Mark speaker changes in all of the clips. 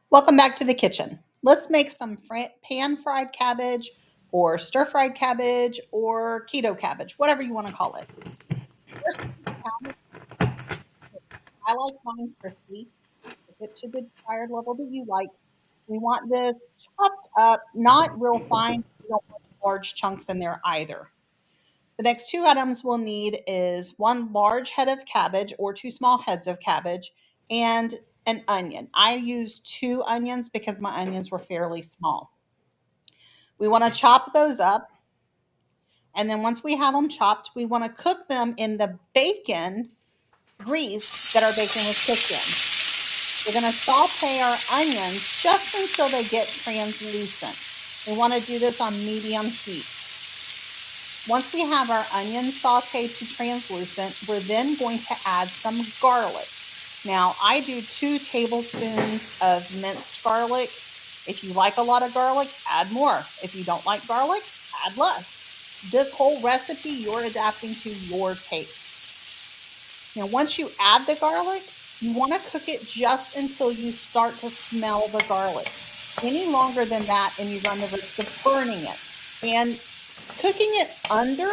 Speaker 1: Welcome back to the kitchen. Let's make some pan fried cabbage or stir fried cabbage or keto cabbage, whatever you want to call it. First, cabbage, I like mine crispy. Cook it to the desired level that you like. We want this chopped up, not real fine. We don't want large chunks in there either. The next two items we'll need is one large head of cabbage or two small heads of cabbage and an onion. I used two onions because my onions were fairly small. We want to chop those up. And then once we have them chopped, we want to cook them in the bacon grease that our bacon was cooked in. We're going to saute our onions just until they get translucent. We want to do this on medium heat. Once we have our onions sauteed to translucent, we're then going to add some garlic. Now, I do 2 tablespoons of minced garlic. If you like a lot of garlic, add more. If you don't like garlic, add less. This whole recipe, you're adapting to your taste. Now, once you add the garlic, you want to cook it just until you start to smell the garlic. Any longer than that, and you run the risk of burning it. And cooking it under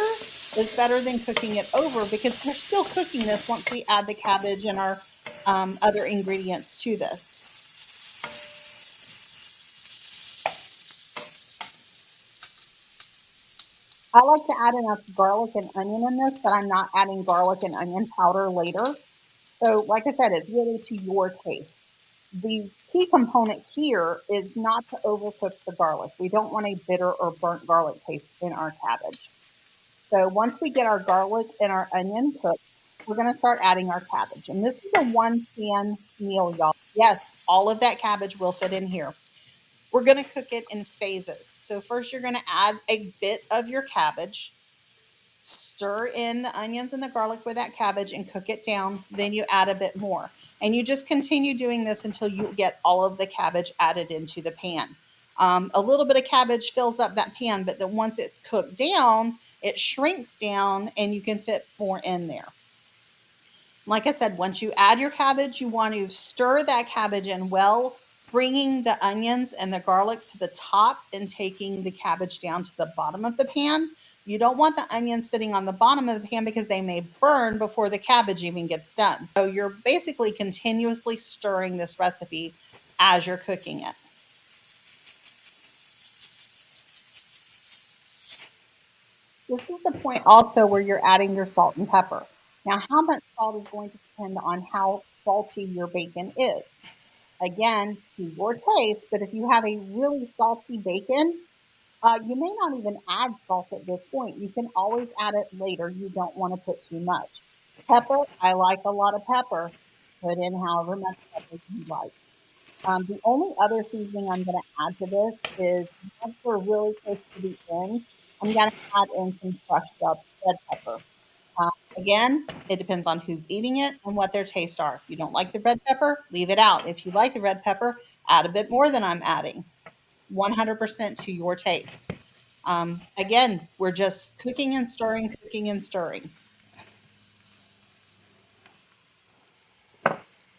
Speaker 1: is better than cooking it over because we're still cooking this once we add the cabbage and our other ingredients to this. I like to add enough garlic and onion in this, but I'm not adding garlic and onion powder later. So, like I said, it's really to your taste. The key component here is not to overcook the garlic. We don't want a bitter or burnt garlic taste in our cabbage. So once we get our garlic and our onion cooked, we're going to start adding our cabbage. And this is a 1 pan meal, y'all. Yes, all of that cabbage will fit in here. We're going to cook it in phases. So first you're going to add a bit of your cabbage, stir in the onions and the garlic with that cabbage and cook it down. Then you add a bit more. And you just continue doing this until you get all of the cabbage added into the pan. A little bit of cabbage fills up that pan, but then once it's cooked down, it shrinks down and you can fit more in there. Like I said, once you add your cabbage, you want to stir that cabbage in well, bringing the onions and the garlic to the top and taking the cabbage down to the bottom of the pan. You don't want the onions sitting on the bottom of the pan because they may burn before the cabbage even gets done. So you're basically continuously stirring this recipe as you're cooking it. This is the point also where you're adding your salt and pepper. Now, how much salt is going to depend on how salty your bacon is. Again, to your taste, but if you have a really salty bacon, you may not even add salt at this point. You can always add it later. You don't want to put too much. Pepper, I like a lot of pepper. Put in however much pepper you like. The only other seasoning I'm going to add to this is once we're really close to the end, I'm going to add in some crushed up red pepper. Again, it depends on who's eating it and what their tastes are. If you don't like the red pepper, leave it out. If you like the red pepper, add a bit more than I'm adding. 100% to your taste. Again, we're just cooking and stirring, cooking and stirring. And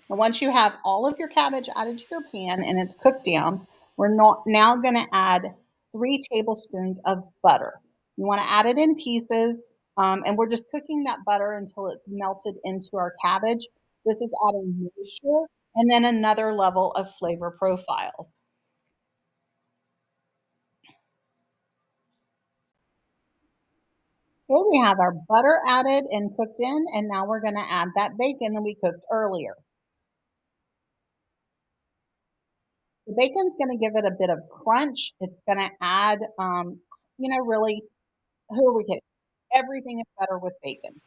Speaker 1: once you have all of your cabbage added to your pan and it's cooked down, we're now going to add 3 tablespoons of butter. You want to add it in pieces, and we're just cooking that butter until it's melted into our cabbage. This is adding moisture and then another level of flavor profile. Okay, we have our butter added and cooked in, and now we're going to add that bacon that we cooked earlier. The bacon's going to give it a bit of crunch. It's going to add, really, who are we kidding? Everything is better with bacon.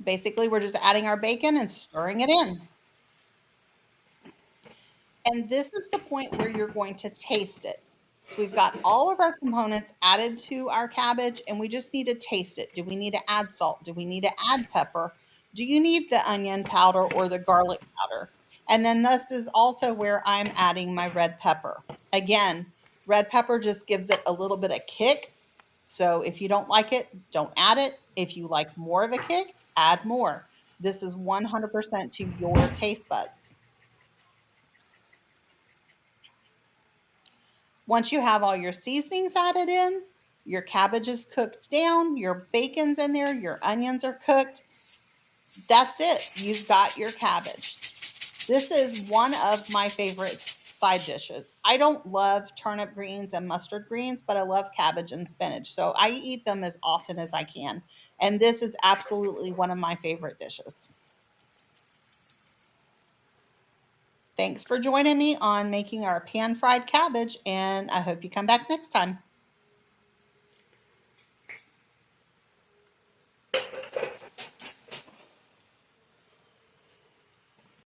Speaker 1: Basically, we're just adding our bacon and stirring it in. And this is the point where you're going to taste it. So we've got all of our components added to our cabbage, and we just need to taste it. Do we need to add salt? Do we need to add pepper? Do you need the onion powder or the garlic powder? And then this is also where I'm adding my red pepper. Again, red pepper just gives it a little bit of kick. So if you don't like it, don't add it. If you like more of a kick, add more. This is 100% to your taste buds. Once you have all your seasonings added in, your cabbage is cooked down, your bacon's in there, your onions are cooked. That's it. You've got your cabbage. This is one of my favorite side dishes. I don't love turnip greens and mustard greens, but I love cabbage and spinach. So I eat them as often as I can. And this is absolutely one of my favorite dishes. Thanks for joining me on making our pan fried cabbage, and I hope you come back next time.